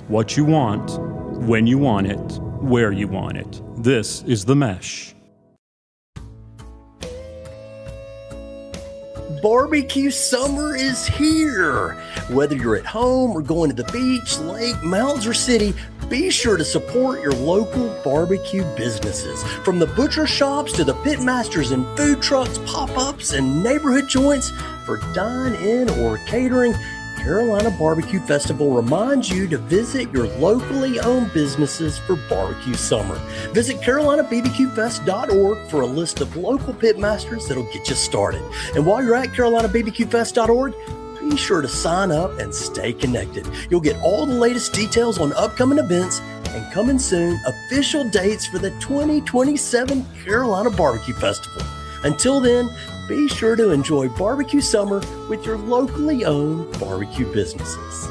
What you want, when you want it, where you want it. This is The Mesh. Barbecue summer is here. Whether you're at home or going to the beach, lake, mountains, or city, be sure to support your local barbecue businesses. From the butcher shops to the pit masters and food trucks, pop-ups, and neighborhood joints, for dine-in or catering, Carolina Barbecue Festival reminds you to visit your locally owned businesses for barbecue summer. Visit CarolinaBBQFest.org for a list of local pit masters that'll get you started. And while you're at CarolinaBBQFest.org, be sure to sign up and stay connected. You'll get all the latest details on upcoming events and coming soon, official dates for the 2027 Carolina Barbecue Festival. Until then, be sure to enjoy barbecue summer with your locally owned barbecue businesses.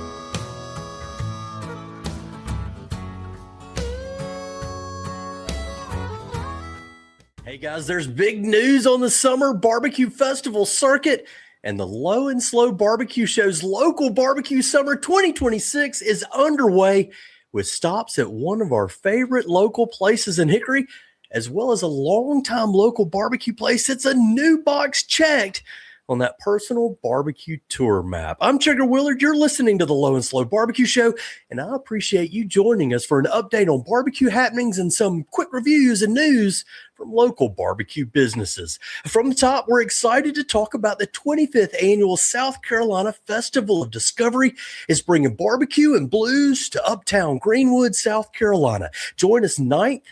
Hey guys, there's big news on the Summer Barbecue Festival circuit, and the Low and Slow Barbecue Show's Local Barbecue Summer 2026 is underway with stops at one of our favorite local places in Hickory, as well as a longtime local barbecue place. It's a new box checked on that personal barbecue tour map. I'm Trigger Willard. You're listening to the Low and Slow Barbecue Show, and I appreciate you joining us for an update on barbecue happenings and some quick reviews and news from local barbecue businesses. From the top, we're excited to talk about the 25th annual South Carolina Festival of Discovery is bringing barbecue and blues to Uptown Greenwood, South Carolina. Join us 9th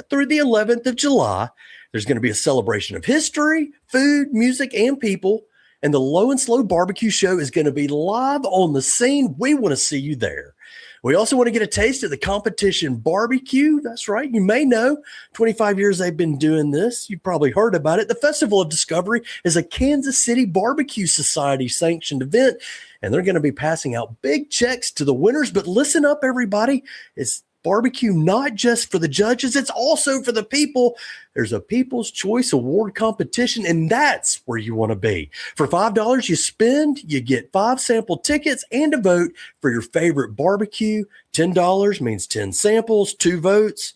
through the 11th of July. There's going to be a celebration of history, food, music, and people. And the Low and Slow Barbecue Show is going to be live on the scene. We want to see you there. We also want to get a taste of the competition barbecue. That's right. You may know 25 years they've been doing this. You've probably heard about it. The Festival of Discovery is a Kansas City Barbecue Society sanctioned event, and they're going to be passing out big checks to the winners. But listen up, everybody. It's barbecue not just for the judges, it's also for the people. There's a People's Choice Award competition, and that's where you want to be. For $5 you spend, you get 5 sample tickets and a vote for your favorite barbecue. $10 means 10 samples, 2 votes.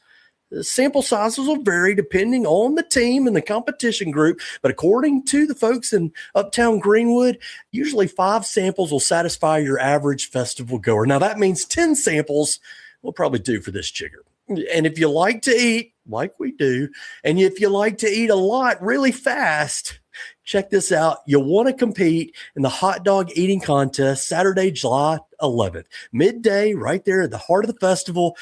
The sample sizes will vary depending on the team and the competition group, but according to the folks in Uptown Greenwood, usually 5 samples will satisfy your average festival goer. Now that means 10 samples will probably do for this jigger. And if you like to eat, like we do, and if you like to eat a lot really fast, check this out. You'll want to compete in the hot dog eating contest Saturday, July 11th, midday, right there at the heart of the festival.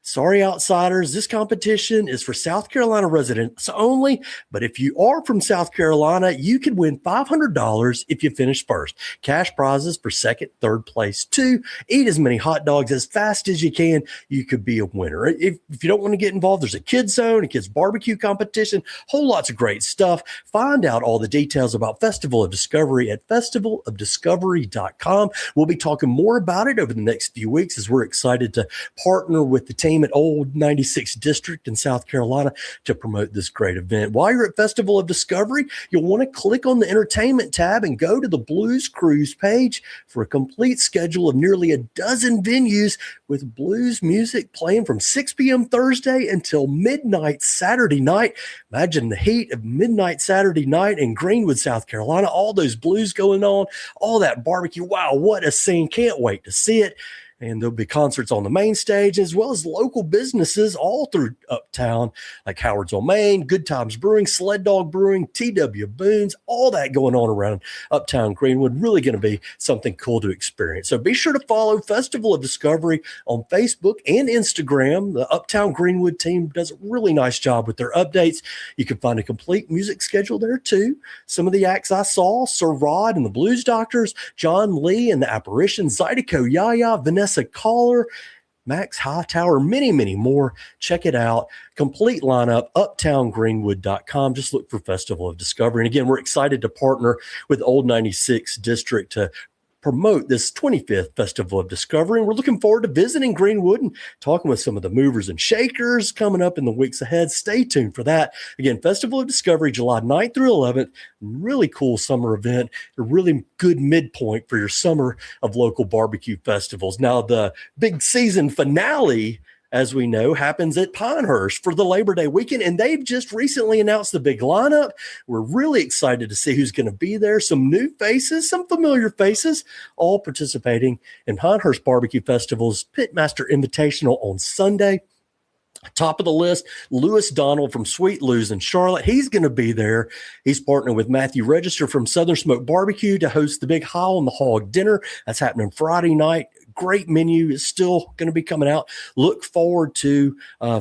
Sorry, outsiders, this competition is for South Carolina residents only, but if you are from South Carolina, you could win $500 if you finish first. Cash prizes for second, third place, too. Eat as many hot dogs as fast as you can. You could be a winner. If you don't want to get involved, there's a kids zone, a kids barbecue competition, whole lots of great stuff. Find out all the details about Festival of Discovery at festivalofdiscovery.com. We'll be talking more about it over the next few weeks as we're excited to partner with the team at Old 96 District in South Carolina to promote this great event. While you're at Festival of Discovery, you'll want to click on the entertainment tab and go to the Blues Cruise page for a complete schedule of nearly a dozen venues with blues music playing from 6 p.m. Thursday until midnight Saturday night. Imagine the heat of midnight Saturday night in Greenwood, South Carolina, all those blues going on, all that barbecue. Wow, what a scene. Can't wait to see it. And there'll be concerts on the main stage as well as local businesses all through Uptown, like Howard's on Main, Good Times Brewing, Sled Dog Brewing, T.W. Boone's, all that going on around Uptown Greenwood. Really going to be something cool to experience. So be sure to follow Festival of Discovery on Facebook and Instagram. The Uptown Greenwood team does a really nice job with their updates. You can find a complete music schedule there too. Some of the acts I saw: Sir Rod and the Blues Doctors, John Lee and the Apparitions, Zydeco Yaya, Vanessa Collar, Max Hightower, many, many more. Check it out. Complete lineup, uptowngreenwood.com. Just look for Festival of Discovery. And again, we're excited to partner with Old 96 District to promote this 25th Festival of Discovery. And we're looking forward to visiting Greenwood and talking with some of the movers and shakers coming up in the weeks ahead. Stay tuned for that. Again, Festival of Discovery, July 9th through 11th. Really cool summer event. A really good midpoint for your summer of local barbecue festivals. Now, the big season finale, as we know, happens at Pinehurst for the Labor Day weekend, and they've just recently announced the big lineup. We're really excited to see who's going to be there. Some new faces, some familiar faces, all participating in Pinehurst Barbecue Festival's Pitmaster Invitational on Sunday. Top of the list, Lewis Donald from Sweet Lou's in Charlotte. He's going to be there. He's partnering with Matthew Register from Southern Smoke Barbecue to host the big Howl and the Hog dinner. That's happening Friday night. Great menu is still going to be coming out. Look forward to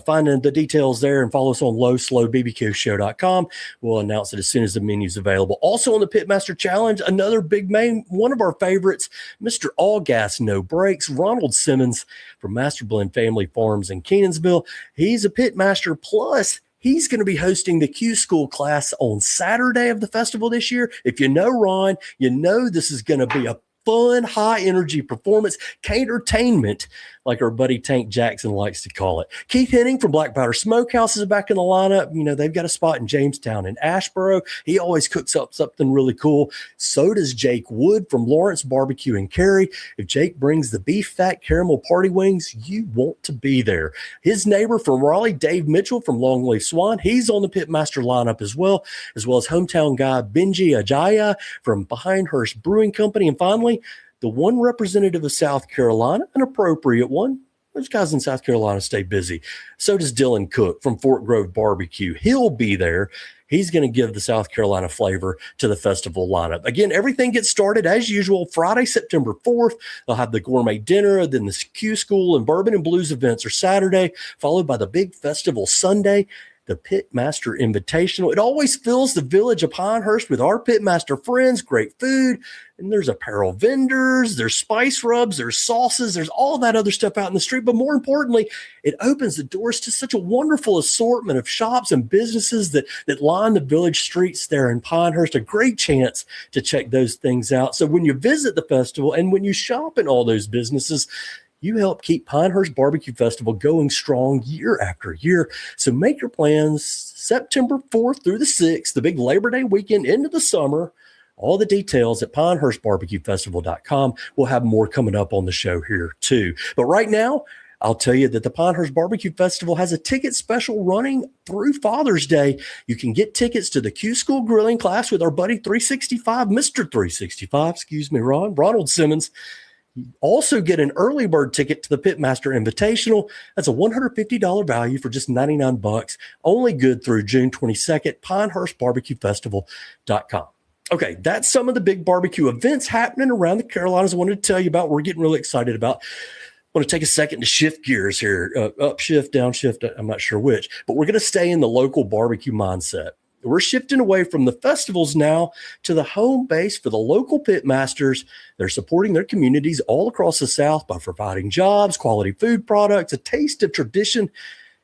finding the details there, and follow us on lowslowbbqshow.com. We'll announce it as soon as the menu's available. Also on the Pitmaster Challenge, another big name, one of our favorites, Mr. All Gas No Brakes, Ronald Simmons from Master Blend Family Farms in Kenansville. He's a Pitmaster, plus he's going to be hosting the Q School class on Saturday of the festival this year. If you know Ron, you know this is going to be a fun, high-energy performance, catertainment, like our buddy Tank Jackson likes to call it. Keith Henning from Black Powder Smokehouse is back in the lineup. You know, they've got a spot in Jamestown and Ashboro. He always cooks up something really cool. So does Jake Wood from Lawrence Barbecue in Cary. If Jake brings the beef fat caramel party wings, you want to be there. His neighbor from Raleigh, Dave Mitchell from Longleaf Swan, he's on the Pitmaster lineup as well as hometown guy Benji Ajaya from Pinehurst Brewing Company. And finally, the one representative of South Carolina, an appropriate one. Those guys in South Carolina stay busy. So does Dylan Cook from Fort Grove Barbecue. He'll be there. He's going to give the South Carolina flavor to the festival lineup. Again, everything gets started as usual Friday, September 4th. They'll have the gourmet dinner. Then the Q School and Bourbon and Blues events are Saturday, followed by the big festival Sunday, the Pitmaster Invitational. It always fills the village of Pinehurst with our Pitmaster friends, great food, and there's apparel vendors, there's spice rubs, there's sauces, there's all that other stuff out in the street. But more importantly, it opens the doors to such a wonderful assortment of shops and businesses that line the village streets there in Pinehurst. A great chance to check those things out. So when you visit the festival and when you shop in all those businesses, you help keep Pinehurst Barbecue Festival going strong year after year. So make your plans September 4th through the 6th, the big Labor Day weekend into the summer. All the details at pinehurstbarbecuefestival.com. We'll have more coming up on the show here too. But right now, I'll tell you that the Pinehurst Barbecue Festival has a ticket special running through Father's Day. You can get tickets to the Q School grilling class with our buddy 365, Mr. 365, Ronald Simmons. You also get an early bird ticket to the Pitmaster Invitational. That's a $150 value for just $99. Only good through June 22nd, pinehurstbarbecuefestival.com. Okay, that's some of the big barbecue events happening around the Carolinas I wanted to tell you about. We're getting really excited about. I want to take a second to shift gears here, upshift, downshift, I'm not sure which, but we're going to stay in the local barbecue mindset. We're shifting away from the festivals now to the home base for the local pitmasters. They're supporting their communities all across the South by providing jobs, quality food products, a taste of tradition.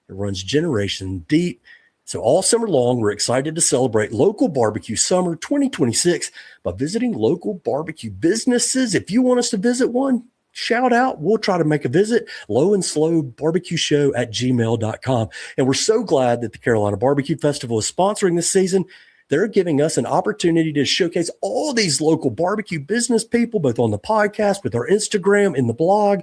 It runs generation deep. So all summer long, we're excited to celebrate Local Barbecue Summer 2026 by visiting local barbecue businesses. If you want us to visit one, shout out. We'll try to make a visit. lowandslowbarbecueshow@gmail.com. And we're so glad that the Carolina Barbecue Festival is sponsoring this season. They're giving us an opportunity to showcase all these local barbecue business people, both on the podcast, with our Instagram, and the blog.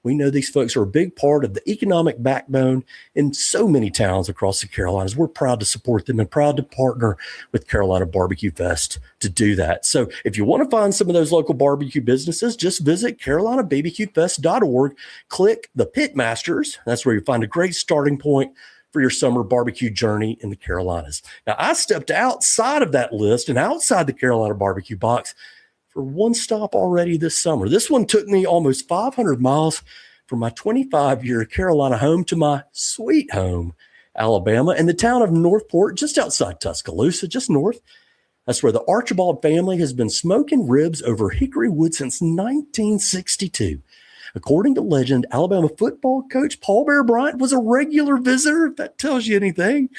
We know these folks are a big part of the economic backbone in so many towns across the Carolinas. We're proud to support them and proud to partner with Carolina Barbecue Fest to do that. So if you want to find some of those local barbecue businesses, just visit carolinabbqfest.org, click the Pitmasters. That's where you find a great starting point for your summer barbecue journey in the Carolinas. Now, I stepped outside of that list and outside the Carolina barbecue box for one stop already this summer. This one took me almost 500 miles from my 25-year Carolina home to my sweet home, Alabama, and the town of Northport, just outside Tuscaloosa, just north. That's where the Archibald family has been smoking ribs over hickory wood since 1962. According to legend, Alabama football coach Paul Bear Bryant was a regular visitor, if that tells you anything.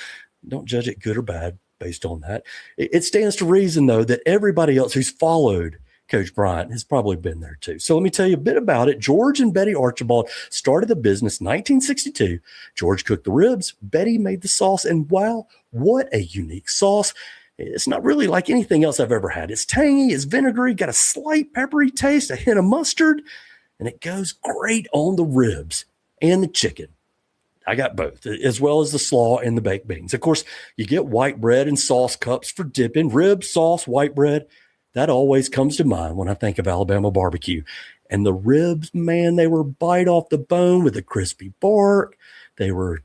Don't judge it good or bad based on that. It stands to reason, though, that everybody else who's followed Coach Bryant has probably been there too. So let me tell you a bit about it. George and Betty Archibald started the business in 1962. George cooked the ribs, Betty made the sauce, and wow, what a unique sauce. It's not really like anything else I've ever had. It's tangy, it's vinegary, got a slight peppery taste, a hint of mustard, and it goes great on the ribs and the chicken. I got both, as well as the slaw and the baked beans. Of course, you get white bread and sauce cups for dipping. Ribs, sauce, white bread. That always comes to mind when I think of Alabama barbecue. And the ribs, man, they were bite off the bone with a crispy bark. They were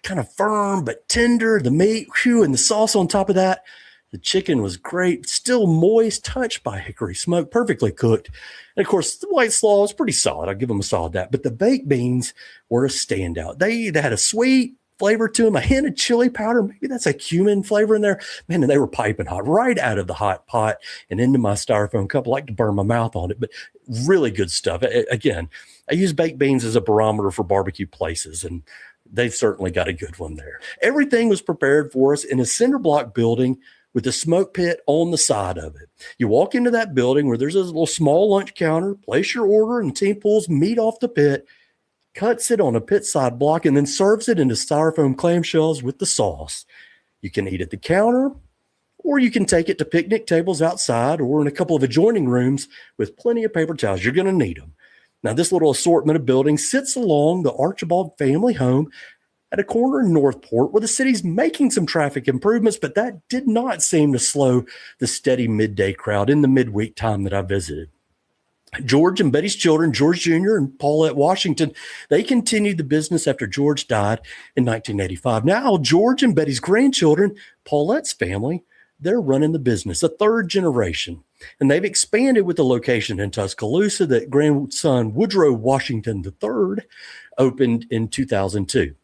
kind of firm but tender. The meat, whew, and the sauce on top of that. The chicken was great, still moist, touched by hickory smoke, perfectly cooked. And of course, the white slaw was pretty solid. I'll give them a solid that. But the baked beans were a standout. They had a sweet flavor to them, a hint of chili powder. Maybe that's a cumin flavor in there. Man, and they were piping hot right out of the hot pot and into my styrofoam cup. I like to burn my mouth on it, but really good stuff. Again, I use baked beans as a barometer for barbecue places, and they've certainly got a good one there. Everything was prepared for us in a cinder block building with a smoke pit on the side of it. You walk into that building where there's a little small lunch counter, place your order, and the team pulls meat off the pit, cuts it on a pit side block, and then serves it into styrofoam clamshells with the sauce. You can eat at the counter, or you can take it to picnic tables outside or in a couple of adjoining rooms with plenty of paper towels. You're going to need them. Now, this little assortment of buildings sits along the Archibald family home at a corner in Northport where the city's making some traffic improvements, but that did not seem to slow the steady midday crowd in the midweek time that I visited. George and Betty's children, George Jr. and Paulette Washington, they continued the business after George died in 1985. Now, George and Betty's grandchildren, Paulette's family, they're running the business, a third generation. And they've expanded with the location in Tuscaloosa that grandson Woodrow Washington III opened in 2002.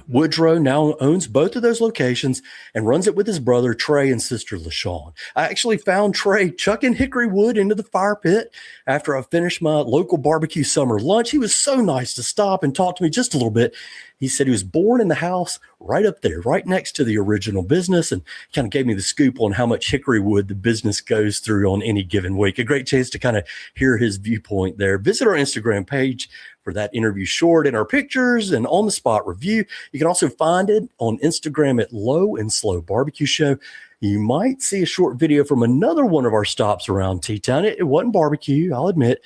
Woodrow now owns both of those locations and runs it with his brother Trey and sister LaShawn. I actually found Trey chucking hickory wood into the fire pit after I finished my local barbecue summer lunch. He was so nice to stop and talk to me just a little bit. He said he was born in the house right up there, right next to the original business, and kind of gave me the scoop on how much hickory wood the business goes through on any given week. A great chance to kind of hear his viewpoint there. Visit our Instagram page for that interview short and our pictures and on-the-spot review. You can also find it on Instagram at Low and Slow Barbecue Show. You might see a short video from another one of our stops around T-Town. It wasn't barbecue, I'll admit,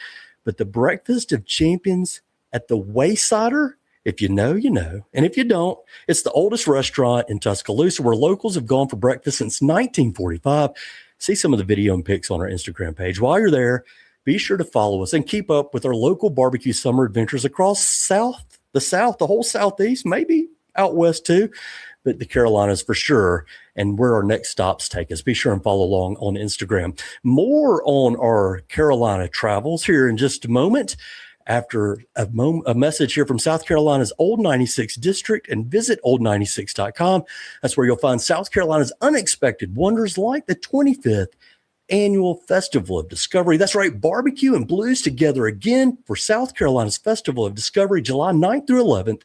but the Breakfast of Champions at the Waysider. If you know, you know. And if you don't, it's the oldest restaurant in Tuscaloosa where locals have gone for breakfast since 1945. See some of the video and pics on our Instagram page. While you're there, be sure to follow us and keep up with our local barbecue summer adventures across the whole Southeast, maybe out west too, but the Carolinas for sure, and where our next stops take us. Be sure and follow along on Instagram. More on our Carolina travels here in just a moment. After a message here from South Carolina's Old 96 District, and visit old96.com. That's where you'll find South Carolina's unexpected wonders like the 25th Annual Festival of Discovery. That's right, barbecue and blues together again for South Carolina's Festival of Discovery, July 9th through 11th.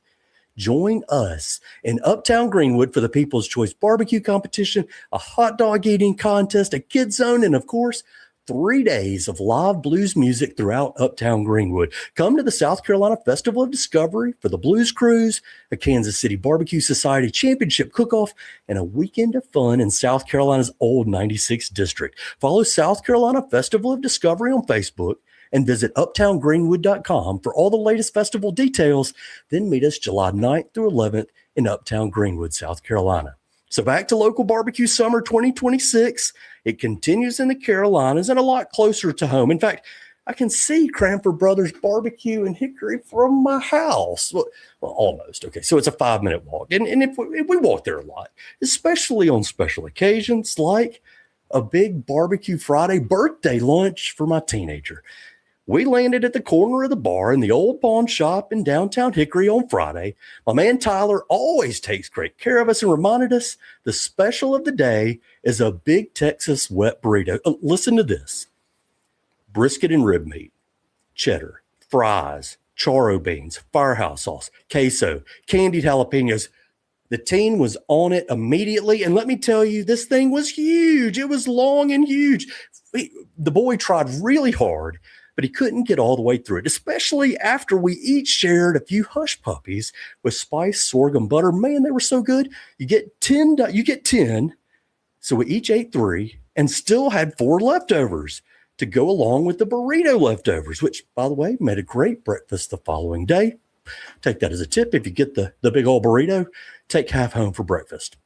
Join us in Uptown Greenwood for the People's Choice Barbecue Competition, a hot dog eating contest, a kids zone, and of course, 3 days of live blues music throughout Uptown Greenwood. Come to the South Carolina Festival of Discovery for the Blues Cruise, a Kansas City Barbecue Society Championship Cook-Off, and a weekend of fun in South Carolina's Old 96 District. Follow South Carolina Festival of Discovery on Facebook and visit uptowngreenwood.com for all the latest festival details. Then meet us July 9th through 11th in Uptown Greenwood, South Carolina. So back to local barbecue summer 2026. It continues in the Carolinas and a lot closer to home. In fact, I can see Cranford Brothers Barbecue and Hickory from my house. Well, almost. Okay, so it's a 5-minute walk. And if we walk there a lot, especially on special occasions like a big Barbecue Friday birthday lunch for my teenager. We landed at the corner of the bar in the old pawn shop in downtown Hickory on Friday. My man Tyler always takes great care of us and reminded us the special of the day is a big Texas wet burrito. Listen to this. Brisket and rib meat, cheddar, fries, charro beans, firehouse sauce, queso, candied jalapenos, The team was on it immediately. And let me tell you, this thing was huge. It was long and huge. The boy tried really hard, but he couldn't get all the way through it, especially after we each shared a few hush puppies with spiced sorghum butter. Man, they were so good. You get 10. So we each ate 3 and still had 4 leftovers to go along with the burrito leftovers, which, by the way, made a great breakfast the following day. Take that as a tip. If you get the big old burrito, take half home for breakfast.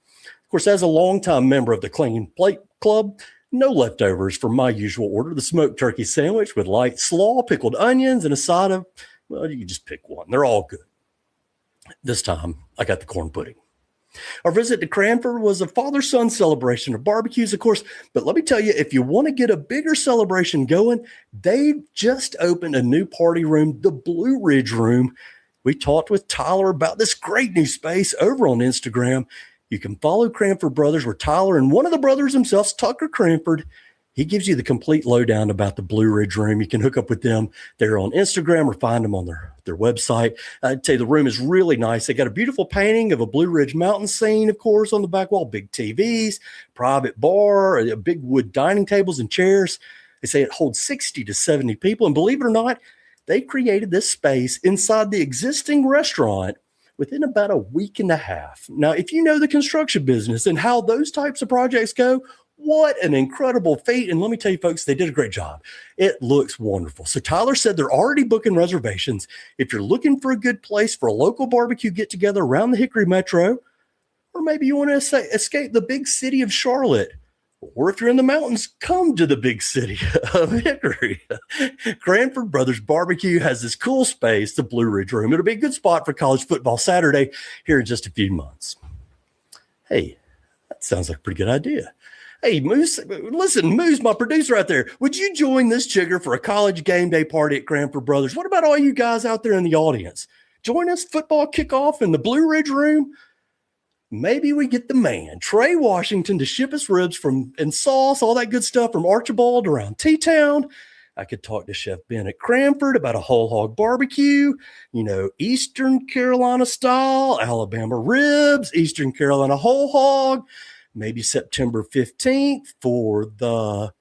Of course, as a longtime member of the Clean Plate Club, no leftovers from my usual order, the smoked turkey sandwich with light slaw, pickled onions, and a side of, well, you can just pick one. They're all good. This time, I got the corn pudding. Our visit to Cranford was a father-son celebration of barbecues, of course, but let me tell you, if you want to get a bigger celebration going, they've just opened a new party room, the Blue Ridge Room. We talked with Tyler about this great new space over on Instagram. You can follow Cranford Brothers, where Tyler and one of the brothers himself, Tucker Cranford, he gives you the complete lowdown about the Blue Ridge Room. You can hook up with them there on Instagram or find them on their website. I'd tell you the room is really nice. They got a beautiful painting of a Blue Ridge mountain scene, of course, on the back wall, big TVs, private bar, big wood dining tables and chairs. They say it holds 60 to 70 people. And believe it or not, they created this space inside the existing restaurant within about a week and a half. Now, if you know the construction business and how those types of projects go, what an incredible feat. And let me tell you, folks, they did a great job. It looks wonderful. So Tyler said they're already booking reservations. If you're looking for a good place for a local barbecue get-together around the Hickory Metro, or maybe you want to escape the big city of Charlotte, or if you're in the mountains, come to the big city of Hickory. Cranford Brothers Barbecue has this cool space, the Blue Ridge Room. It'll be a good spot for college football Saturday here in just a few months. Hey, that sounds like a pretty good idea. Hey, Moose, listen, Moose, my producer out there, would you join this chigger for a college game day party at Cranford Brothers? What about all you guys out there in the audience? Join us, football kickoff in the Blue Ridge Room. Maybe we get the man, Trey Washington, to ship us ribs and sauce, all that good stuff from Archibald around T-Town. I could talk to Chef Ben at Cranford about a whole hog barbecue, Eastern Carolina style, Alabama ribs, Eastern Carolina whole hog, maybe September 15th for the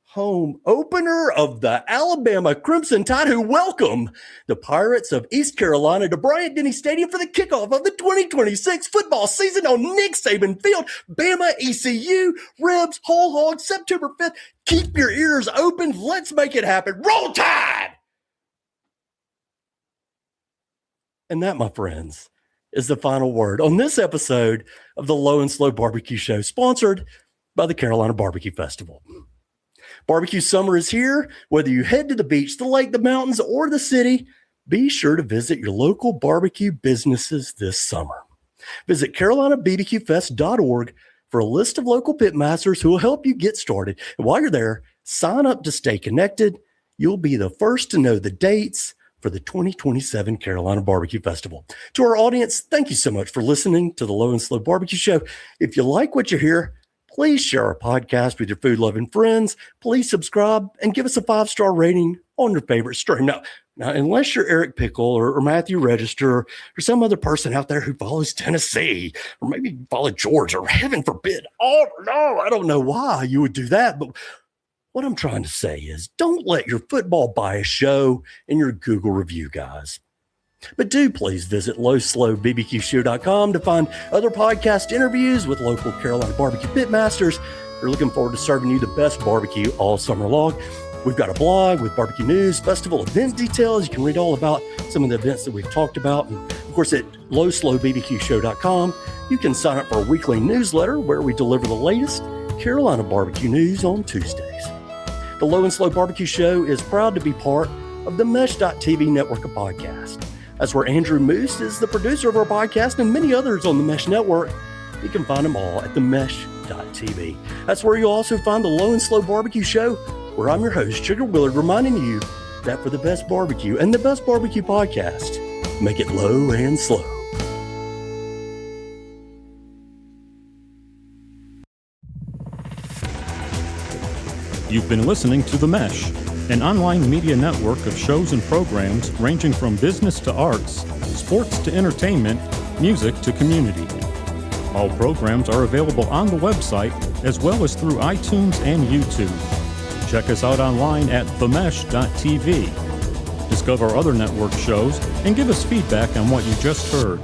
home opener of the Alabama Crimson Tide, who welcome the Pirates of East Carolina to Bryant-Denny Stadium for the kickoff of the 2026 football season on Nick Saban Field. Bama, ECU, ribs, whole hog, September 5th. Keep your ears open. Let's make it happen. Roll Tide! And that, my friends, is the final word on this episode of the Low and Slow Barbecue Show, sponsored by the Carolina Barbecue Festival. Barbecue summer is here. Whether you head to the beach, the lake, the mountains, or the city, be sure to visit your local barbecue businesses this summer. Visit CarolinaBBQFest.org for a list of local pitmasters who will help you get started. And while you're there, sign up to stay connected. You'll be the first to know the dates for the 2027 Carolina Barbecue Festival. To our audience, thank you so much for listening to the Low and Slow Barbecue Show. If you like what you hear, please share our podcast with your food-loving friends. Please subscribe and give us a 5-star rating on your favorite stream. Now, unless you're Eric Pickle or Matthew Register or some other person out there who follows Tennessee, or maybe you follow Georgia, or heaven forbid, oh no, I don't know why you would do that, but what I'm trying to say is don't let your football bias show in your Google review, guys. But do please visit lowslowbbqshow.com to find other podcast interviews with local Carolina barbecue pitmasters. We're looking forward to serving you the best barbecue all summer long. We've got a blog with barbecue news, festival event details. You can read all about some of the events that we've talked about. And of course, at lowslowbbqshow.com, you can sign up for a weekly newsletter where we deliver the latest Carolina barbecue news on Tuesdays. The Low and Slow Barbecue Show is proud to be part of the Mesh.tv network of podcasts. That's where Andrew Moose is the producer of our podcast and many others on the Mesh Network. You can find them all at the Mesh.tv. That's where you'll also find the Low and Slow Barbecue Show, where I'm your host, Sugar Willard, reminding you that for the best barbecue and the best barbecue podcast, make it low and slow. You've been listening to The Mesh, an online media network of shows and programs ranging from business to arts, sports to entertainment, music to community. All programs are available on the website as well as through iTunes and YouTube. Check us out online at themesh.tv. Discover other network shows and give us feedback on what you just heard.